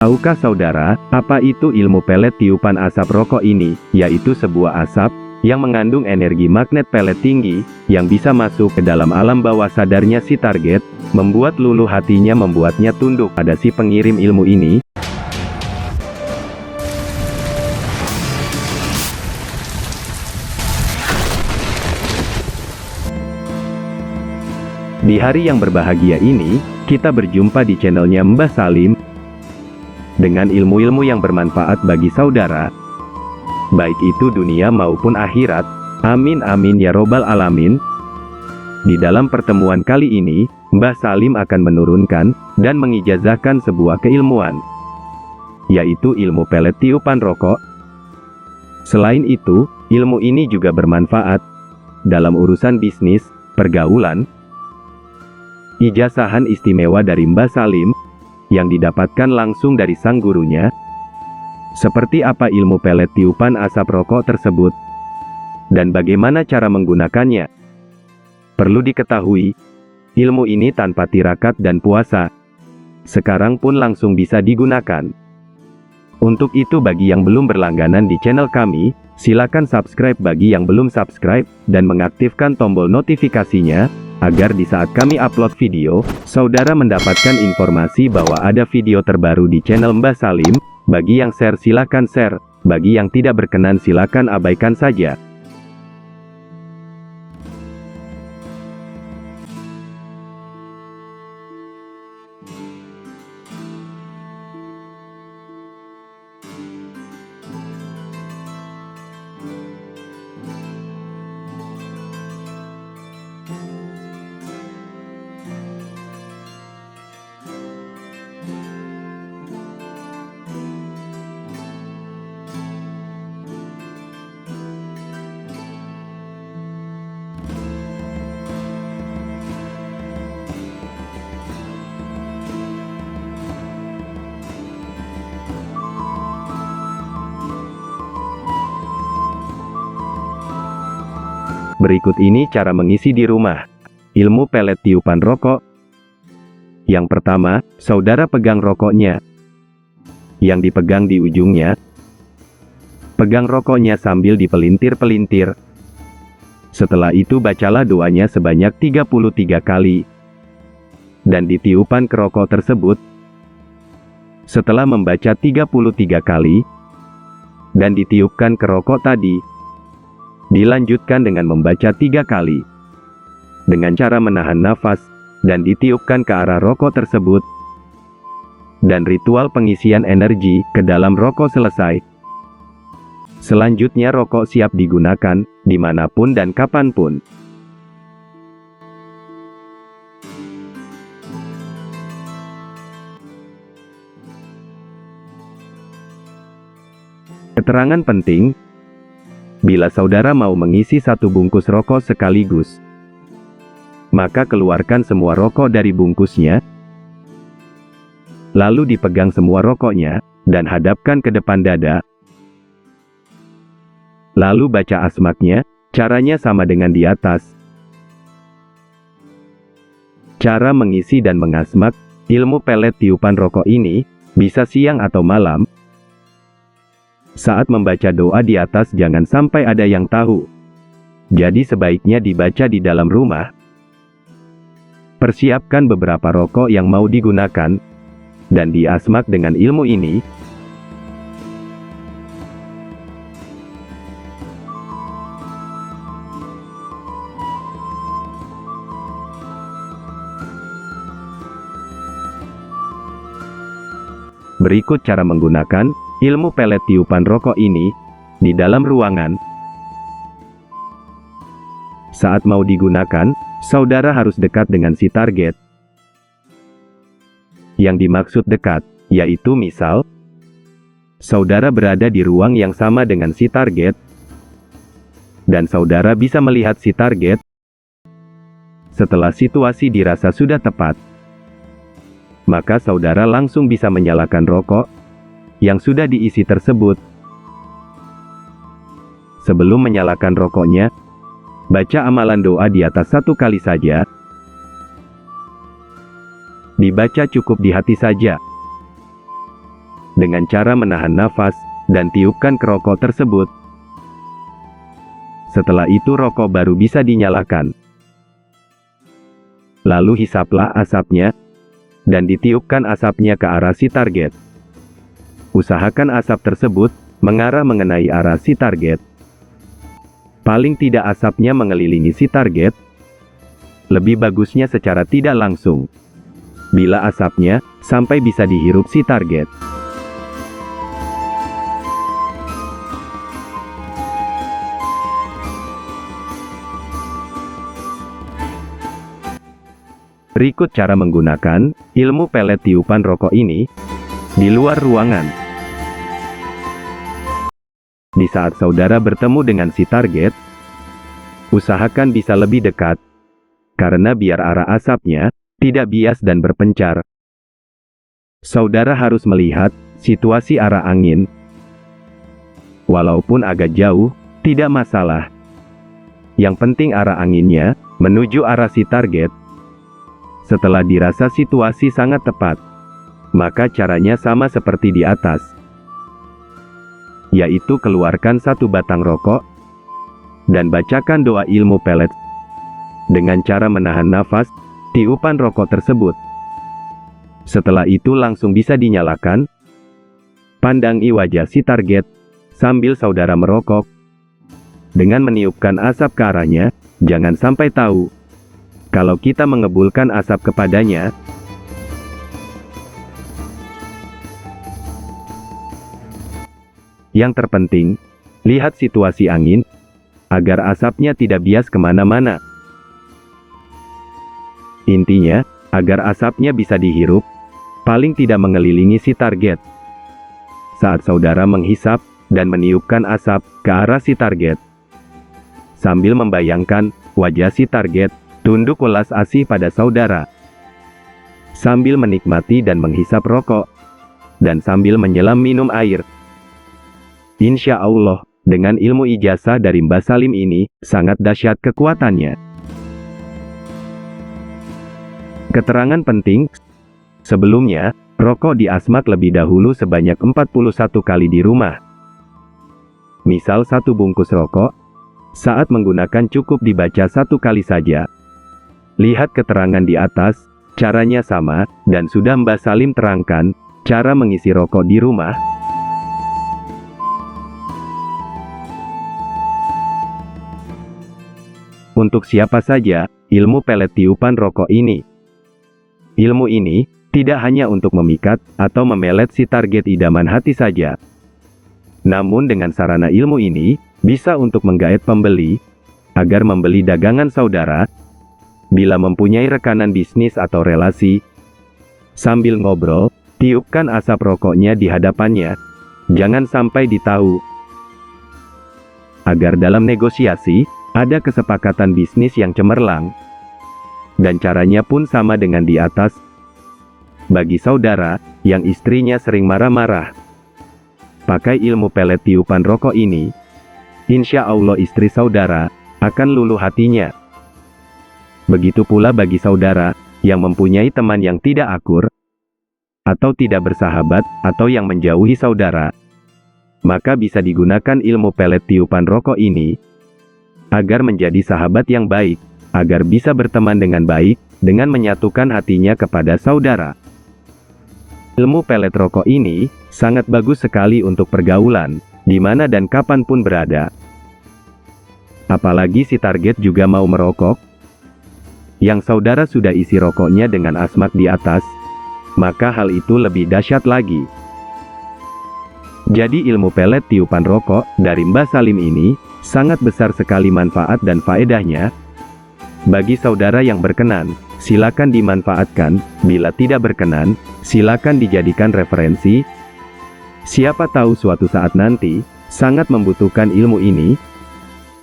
Tahukah saudara, apa itu ilmu pelet tiupan asap rokok ini? Yaitu sebuah asap yang mengandung energi magnet pelet tinggi, yang bisa masuk ke dalam alam bawah sadarnya si target, membuat luluh hatinya, membuatnya tunduk pada si pengirim ilmu ini. Di hari yang berbahagia ini, kita berjumpa di channelnya Mbah Salim, dengan ilmu-ilmu yang bermanfaat bagi saudara, baik itu dunia maupun akhirat. Amin amin ya robbal alamin. Di dalam pertemuan kali ini, Mbah Salim akan menurunkan dan mengijazahkan sebuah keilmuan, yaitu ilmu pelet tiupan rokok. Selain itu, ilmu ini juga bermanfaat dalam urusan bisnis, pergaulan. Ijazahan istimewa dari Mbah Salim yang didapatkan langsung dari sang gurunya. Seperti apa ilmu pelet tiupan asap rokok tersebut, dan bagaimana cara menggunakannya? Perlu diketahui, ilmu ini tanpa tirakat dan puasa, sekarang pun langsung bisa digunakan. Untuk itu, bagi yang belum berlangganan di channel kami, silakan subscribe bagi yang belum subscribe, dan mengaktifkan tombol notifikasinya, agar di saat kami upload video, saudara mendapatkan informasi bahwa ada video terbaru di channel Mbah Salim. Bagi yang share silakan share, bagi yang tidak berkenan silakan abaikan saja. Berikut ini cara mengisi di rumah ilmu pelet tiupan rokok. Yang pertama, saudara pegang rokoknya. Yang dipegang di ujungnya. Pegang rokoknya sambil dipelintir-pelintir. Setelah itu bacalah doanya sebanyak 33 kali. Dan ditiupan ke rokok tersebut. Setelah membaca 33 kali, dan ditiupkan ke rokok tadi, dilanjutkan dengan membaca 3 kali. Dengan cara menahan nafas, dan ditiupkan ke arah rokok tersebut. Dan ritual pengisian energi ke dalam rokok selesai. Selanjutnya rokok siap digunakan, dimanapun dan kapanpun. Keterangan penting: bila saudara mau mengisi 1 bungkus rokok sekaligus, maka keluarkan semua rokok dari bungkusnya, lalu dipegang semua rokoknya, dan hadapkan ke depan dada. Lalu baca asmaknya, caranya sama dengan di atas. Cara mengisi dan mengasmak ilmu pelet tiupan rokok ini, bisa siang atau malam. Saat membaca doa di atas jangan sampai ada yang tahu. Jadi sebaiknya dibaca di dalam rumah. Persiapkan beberapa rokok yang mau digunakan, dan diasmak dengan ilmu ini. Berikut cara menggunakan ilmu pelet tiupan rokok ini di dalam ruangan. Saat mau digunakan, saudara harus dekat dengan si target. Yang dimaksud dekat, yaitu misal, saudara berada di ruang yang sama dengan si target, dan saudara bisa melihat si target. Setelah situasi dirasa sudah tepat, maka saudara langsung bisa menyalakan rokok yang sudah diisi tersebut. Sebelum menyalakan rokoknya, baca amalan doa di atas 1 kali saja. Dibaca cukup di hati saja. dengan cara menahan nafas dan tiupkan ke rokok tersebut. Setelah itu rokok baru bisa dinyalakan. Lalu hisaplah asapnya dan ditiupkan asapnya ke arah si target. Usahakan asap tersebut mengarah mengenai arah si target. Paling tidak asapnya mengelilingi si target. Lebih bagusnya secara tidak langsung. Bila asapnya sampai bisa dihirup si target. Berikut cara menggunakan ilmu pelet tiupan rokok ini di luar ruangan. Di saat saudara bertemu dengan si target, usahakan bisa lebih dekat, karena biar arah asapnya tidak bias dan berpencar. Saudara harus melihat situasi arah angin. Walaupun agak jauh, tidak masalah. Yang penting arah anginnya menuju arah si target. Setelah dirasa situasi sangat tepat, maka caranya sama seperti di atas, yaitu keluarkan satu batang rokok dan bacakan doa ilmu pelet dengan cara menahan nafas tiupan rokok tersebut. Setelah itu langsung bisa dinyalakan. Pandangi wajah si target sambil saudara merokok. Dengan meniupkan asap ke arahnya, jangan sampai tahu kalau kita mengebulkan asap kepadanya. Yang terpenting, lihat situasi angin, agar asapnya tidak bias kemana-mana. Intinya, agar asapnya bisa dihirup, paling tidak mengelilingi si target. Saat saudara menghisap dan meniupkan asap ke arah si target, sambil membayangkan wajah si target tunduk welas asih pada saudara, sambil menikmati dan menghisap rokok, dan sambil menyelam minum air. Insya Allah, dengan ilmu ijazah dari Mbah Salim ini, sangat dahsyat kekuatannya. Keterangan penting, sebelumnya, rokok diasmak lebih dahulu sebanyak 41 kali di rumah. Misal satu bungkus rokok, saat menggunakan cukup dibaca 1 kali saja. Lihat keterangan di atas, caranya sama, dan sudah Mbah Salim terangkan, cara mengisi rokok di rumah. Untuk siapa saja, ilmu pelet tiupan rokok ini. Ilmu ini tidak hanya untuk memikat atau memelet si target idaman hati saja. Namun dengan sarana ilmu ini, bisa untuk menggaet pembeli, agar membeli dagangan saudara. Bila mempunyai rekanan bisnis atau relasi, sambil ngobrol, tiupkan asap rokoknya di hadapannya. Jangan sampai ditahu. Agar dalam negosiasi, ada kesepakatan bisnis yang cemerlang. Dan caranya pun sama dengan di atas. Bagi saudara yang istrinya sering marah-marah, pakai ilmu pelet tiupan rokok ini, insya Allah istri saudara akan luluh hatinya. Begitu pula bagi saudara yang mempunyai teman yang tidak akur, atau tidak bersahabat, atau yang menjauhi saudara, maka bisa digunakan ilmu pelet tiupan rokok ini, agar menjadi sahabat yang baik, agar bisa berteman dengan baik, dengan menyatukan hatinya kepada saudara. Ilmu pelet rokok ini sangat bagus sekali untuk pergaulan, di mana dan kapanpun berada. Apalagi si target juga mau merokok, yang saudara sudah isi rokoknya dengan asmak di atas, maka hal itu lebih dahsyat lagi. Jadi ilmu pelet tiupan rokok dari Mbah Salim ini sangat besar sekali manfaat dan faedahnya. Bagi saudara yang berkenan, silakan dimanfaatkan. Bila tidak berkenan, silakan dijadikan referensi. Siapa tahu suatu saat nanti, sangat membutuhkan ilmu ini.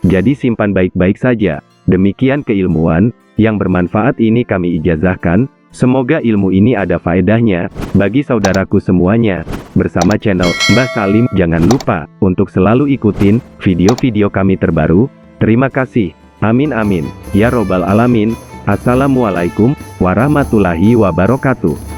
Jadi simpan baik-baik saja. Demikian keilmuan yang bermanfaat ini kami ijazahkan. Semoga ilmu ini ada faedahnya bagi saudaraku semuanya. Bersama channel Mbah Salim, jangan lupa untuk selalu ikutin video-video kami terbaru. Terima kasih. Amin amin. Ya Robbal Alamin. Assalamualaikum warahmatullahi wabarakatuh.